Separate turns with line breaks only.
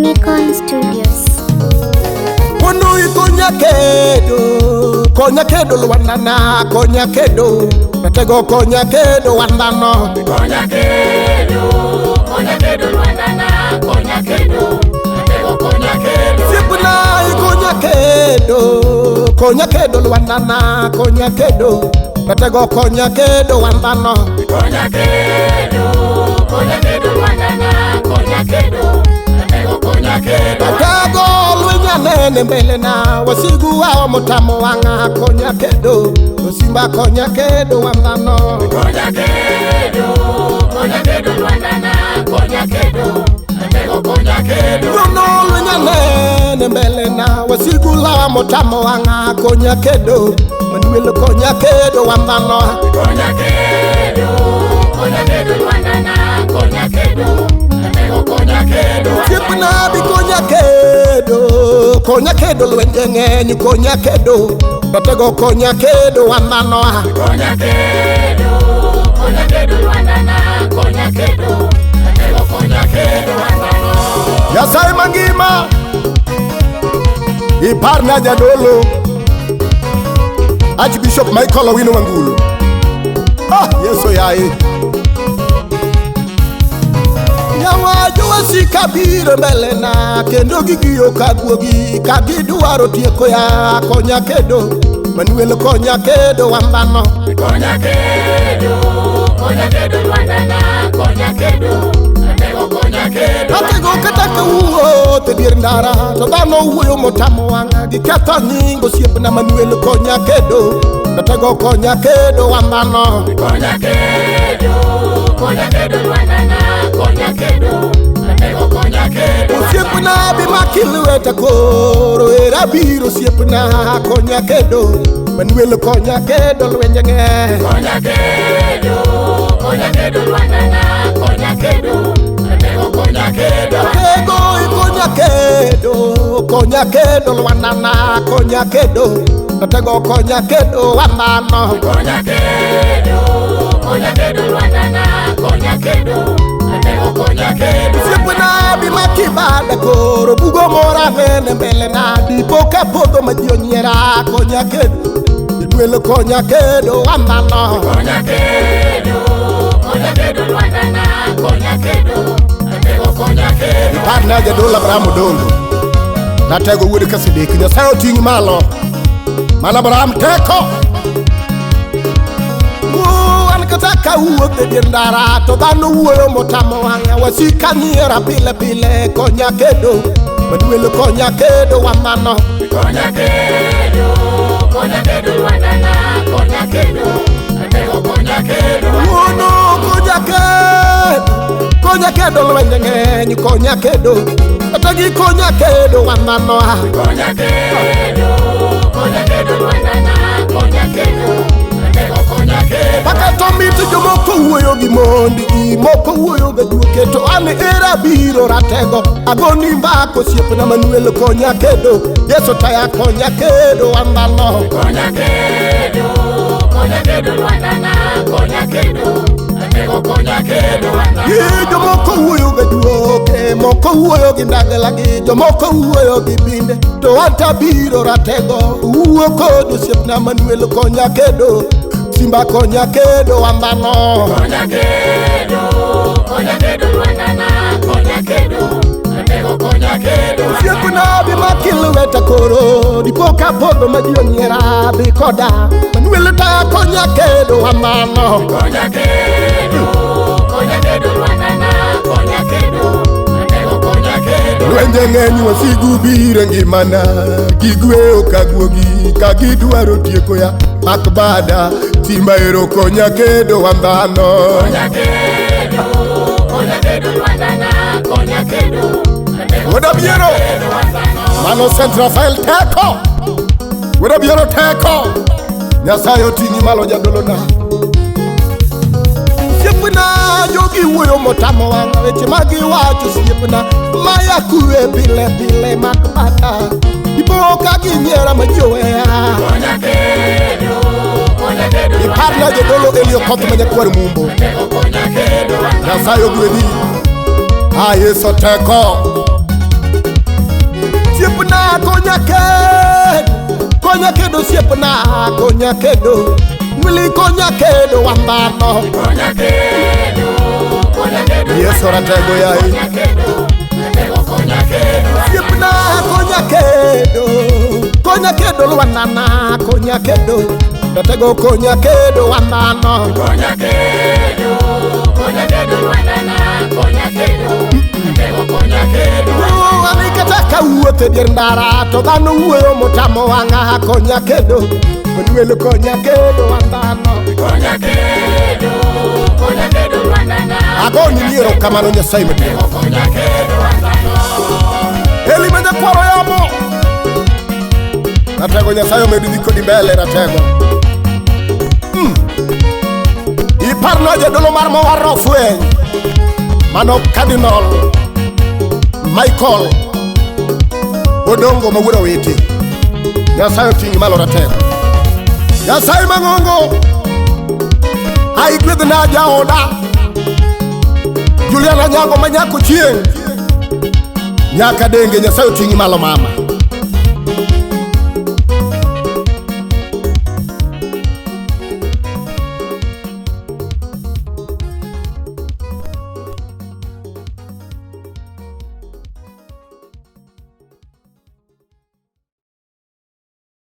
Unicorn Studios.
Wanu konya kedo lwanana konya kedo natego konya kedo wandano
konya kedo lwanana konya kedo natego konya kedo
sipuna konya kedo lwanana konya kedo natego konya kedo wandano
konya kedo lwanana konya kedo natego konya kedo
natego lwenyanene mbele na wasigu wao mutamo wanga konya kedo simba konya kedo wandano
konya kedo lwanana konya kedo natego konya kedo
no lwenyanene mbele na wasigu wao mutamo wanga konya kedo manuel konya kedo wandano
konya kedo lwanana konya kedo natego konya kedo
sipna bi konya kedo lwenjengeni konya kedo natego konya kedo wandano
konya kedo lwanana konya kedo natego konya kedo wandano
Nyasaye mangima iparna jadolo Archbishop Michael Owino Wangulu Yeso yae Nyawajo wasika biro mbele na kendo gigiyo kagwogi kagiduaro tieko ya konya kedo manuel konya kedo wambano
konya kedo lwanana konya kedo natego konya kedo
natego kata kawuo tedir ndara to dhano wuoyo motamo wanga giketho nying osiepna manuel konya kedo natego konya kedo wambano
konya kedo lwanana konya kedo natego konya kedo
osiepna bimakilweta koro era biro osiepna konya kedo manuel konya kedo lwenjenge
konya kedo lwanana konya kedo natego konya kedo
natego konya kedo lwanana konya kedo natego konya kedo wambano
konya kedo lwanana konya kedo natego konya kedo
siepna bimakibada koro bugo mora vene mbele na dipo kapodho majionyera konya kedo manuel konya kedo wambano
konya kedo lwanana konya kedo natego konya kedo
parna jadolo Abraham Odongo natego wuod Kasedeki Nyasaye oting' malo mana Abraham teko an kata ka wuoth e dier ndara to dhano wuoyo motamo wang'a wasika nyiera pile pile konya kedo manuel konya kedo wambano
konya kedo lwanana konya kedo natego konya kedo
wuono konya kedo lwenje ng'eny konya kedo atagi konya kedo wambano
konya kedo lwanana konya kedo natego konya kedo
pakato mit jomoko wuoyo gi mondi moko wuoyo ga duoke to an era biro ratego agoni mbako osiepna manuel konya kedo Yeso taya konya kedo wambano
konya kedo lwanana konya kedo natego konya kedo
jomoko wuoyo ga duoke moko wuoyo gi ndagalagi jomoko wuoyo gi binde to ata biro ratego wuo kod osiepna manuel konya kedo simba konya kedo wambano
konya kedo lwanana konya kedo natego konya kedo
siepna bimakilweta koro dipo kapodho majionyera dhi koda manuel taya konya kedo wambano
konya kedo lwanana konya kedo natego konya kedo
lwenje ng'eny wasigu biro ngimana gigweyo kagwogi kagidwaro tieko ya makbada simba ero konya kedo wambano
konya kedo lwanana konya kedo
woda biero mano St. Raphael teko woda biero teko Nyasaye oting'i malo jadolona siepna jogi wuoyo motamo wang'a weche magiwacho siepna maya kue pile pile makbada ipo ka ginyiera majioweya
konya kedo
iparna jadolo Elio Koth manyakwar mumbo
natego konya kedo
Nyasaye ogwedhi Yeso teko Siepna konya kedo siepna konya kedo Mwili konya kedo wambano
Konya kedo
Yeso ratego ya hii
konya kedo
Siepna konya kedo lwanana konya kedo Ratego konya kedo wambano
Konya kedo lwanana konya kedo konya kedo
Anikataka uote dier ndara to dhano uoyo motamo wanga konya kedo Manuel konya kedo wambano
Konya kedo lwanana
Agoni niero kamano Nyasaye maduong'
konya kedo wandano
Eli mende kwaro yamo Ratego Nyasaye omedo dhi kodi mbele ratego Iparno jadolo mar mowaro fweny Mano Cardinal Michael Odongo mawuoro witi Nyasaye oting'i malo ratego Nyasaye mang'ongo Ai gwedhna jaoda Juliana Nyango manyako chieng' Nyaka denge Nyasaye oting'i malo mama